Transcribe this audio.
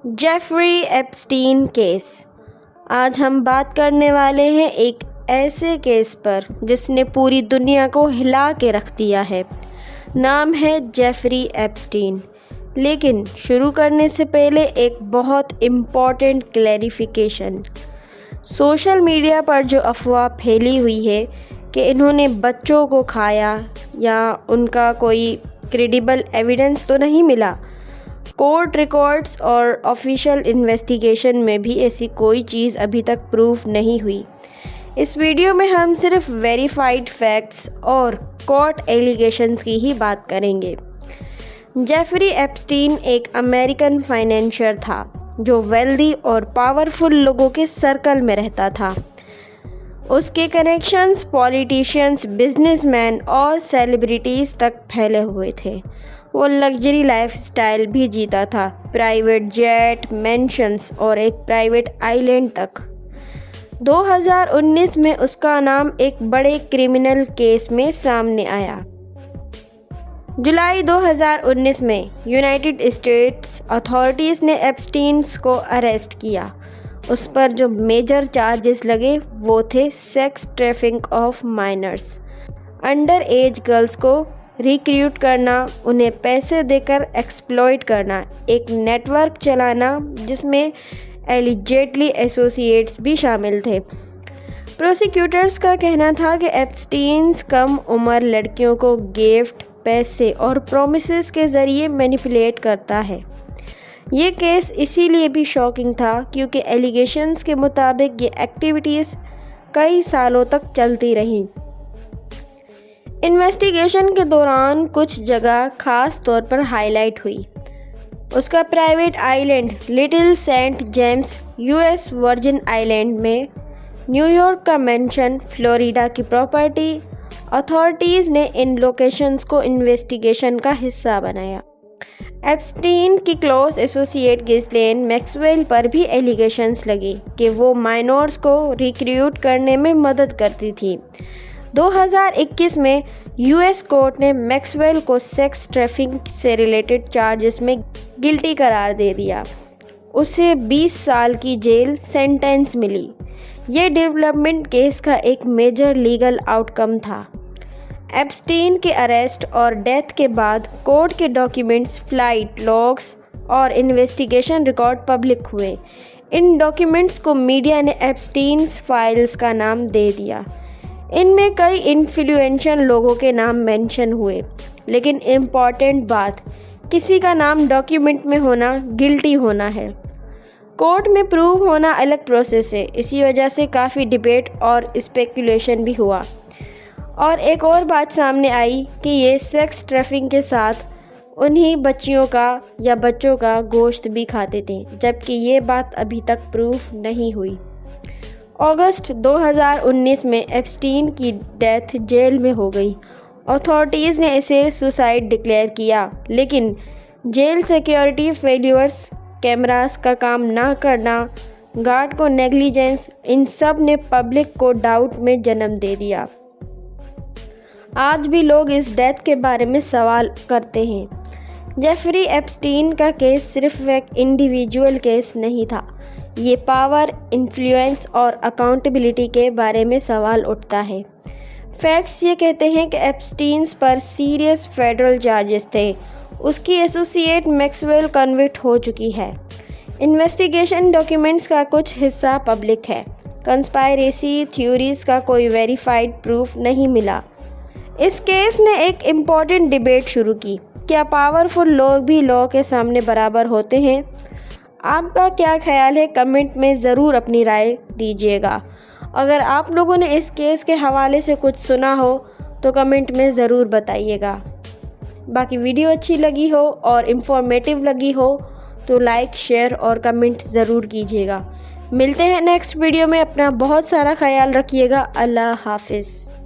Jeffrey Epstein case. आज हम बात करने वाले हैं एक ऐसे केस पर जिसने पूरी दुनिया को हिला के रख दिया है। नाम है जेफरी एप्स्टीन। लेकिन शुरू करने से पहले एक बहुत इम्पॉर्टेंट क्लैरिफिकेशन। सोशल मीडिया पर जो अफवाह फैली हुई है कि इन्होंने बच्चों को खाया या उनका कोई क्रेडिबल एविडेंस तो नहीं मिला। कोर्ट रिकॉर्ड्स और ऑफिशियल इन्वेस्टिगेशन में भी ऐसी कोई चीज़ अभी तक प्रूफ नहीं हुई। इस वीडियो में हम सिर्फ वेरीफाइड फैक्ट्स और कोर्ट एलिगेशंस की ही बात करेंगे। जेफरी एप्स्टीन एक अमेरिकन फाइनेंशियर था जो वेल्दी और पावरफुल लोगों के सर्कल में रहता था। उसके कनेक्शंस पॉलिटिशियंस, बिजनेसमैन और सेलिब्रिटीज़ तक फैले हुए थे। वो लग्जरी लाइफस्टाइल भी जीता था, प्राइवेट जेट, मेंशंस और एक प्राइवेट आइलैंड तक। 2019 में उसका नाम एक बड़े क्रिमिनल केस में सामने आया। जुलाई 2019 में यूनाइटेड स्टेट्स अथॉरिटीज़ ने एप्स्टीन्स को अरेस्ट किया। उस पर जो मेजर चार्जेस लगे वो थे sex trafficking of minors, under age girls को रिक्रूट करना, उन्हें पैसे देकर एक्सप्लॉइट करना, एक नेटवर्क चलाना जिसमें एलिजेडली एसोसिएट्स भी शामिल थे। प्रोसिक्यूटर्स का कहना था कि एप्स्टीन्स कम उम्र लड़कियों को गिफ्ट, पैसे और प्रोमिसेस के ज़रिए मैनिपुलेट करता है। ये केस इसीलिए भी शॉकिंग था क्योंकि एलिगेशंस के मुताबिक ये एक्टिविटीज़ कई सालों तक चलती रहीं। इन्वेस्टिगेशन के दौरान कुछ जगह खास तौर पर हाईलाइट हुई। उसका private island Little Saint James US Virgin Island में, न्यूयॉर्क का मेंशन, फ्लोरिडा की प्रॉपर्टी। अथॉरिटीज़ ने इन लोकेशंस को इन्वेस्टिगेशन का हिस्सा बनाया। एप्स्टीन की क्लोज एसोसिएट गिस्लेन मैक्सवेल पर भी एलिगेशंस लगे कि वो माइनर्स को रिक्रूट करने में मदद करती थी। 2021 में यूएस कोर्ट ने मैक्सवेल को सेक्स ट्रैफिकिंग से रिलेटेड चार्जेस में गिल्टी करार दे दिया। उसे 20 साल की जेल सेंटेंस मिली। ये डेवलपमेंट केस का एक मेजर लीगल आउटकम था। एप्स्टीन के अरेस्ट और डेथ के बाद कोर्ट के डॉक्यूमेंट्स, फ्लाइट लॉग्स और इन्वेस्टिगेशन रिकॉर्ड पब्लिक हुए। इन डॉक्यूमेंट्स को मीडिया ने एप्स्टीन्स फाइल्स का नाम दे दिया। इनमें कई इन्फ्लुएंशियल लोगों के नाम मेंशन हुए। लेकिन इम्पॉर्टेंट बात, किसी का नाम डॉक्यूमेंट में होना गिल्टी होना है, कोर्ट में प्रूव होना अलग प्रोसेस है। इसी वजह से काफ़ी डिबेट और स्पेकुलेशन भी हुआ। और एक और बात सामने आई कि ये सेक्स ट्रैफिकिंग के साथ उन्हीं बच्चियों का या बच्चों का गोश्त भी खाते थे, जबकि ये बात अभी तक प्रूफ नहीं हुई। अगस्त 2019 में एप्स्टीन की डेथ जेल में हो गई। अथॉरिटीज़ ने इसे सुसाइड डिक्लेयर किया, लेकिन जेल सिक्योरिटी फेल्यूर्स, कैमरास का काम ना करना, गार्ड को नेग्लिजेंस, इन सब ने पब्लिक को डाउट में जन्म दे दिया। आज भी लोग इस डेथ के बारे में सवाल करते हैं। जेफरी एप्स्टीन का केस सिर्फ एक इंडिविजुअल केस नहीं था। ये पावर, इन्फ्लुएंस और अकाउंटेबिलिटी के बारे में सवाल उठता है। फैक्ट्स ये कहते हैं कि एप्स्टीन्स पर सीरियस फेडरल चार्जेस थे। उसकी एसोसिएट मैक्सवेल कन्विक्ट हो चुकी है। इन्वेस्टिगेशन डॉक्यूमेंट्स का कुछ हिस्सा पब्लिक है। कंस्पायरेसी थ्योरीज का कोई वेरीफाइड प्रूफ नहीं मिला। इस केस ने एक इम्पॉर्टेंट डिबेट शुरू की। क्या पावरफुल लोग भी लॉ के सामने बराबर होते हैं? आपका क्या ख्याल है? कमेंट में ज़रूर अपनी राय दीजिएगा। अगर आप लोगों ने इस केस के हवाले से कुछ सुना हो तो कमेंट में ज़रूर बताइएगा। बाकी वीडियो अच्छी लगी हो और इन्फॉर्मेटिव लगी हो तो लाइक, शेयर और कमेंट ज़रूर कीजिएगा। मिलते हैं नेक्स्ट वीडियो में। अपना बहुत सारा ख्याल रखिएगा। अल्लाह हाफिज़।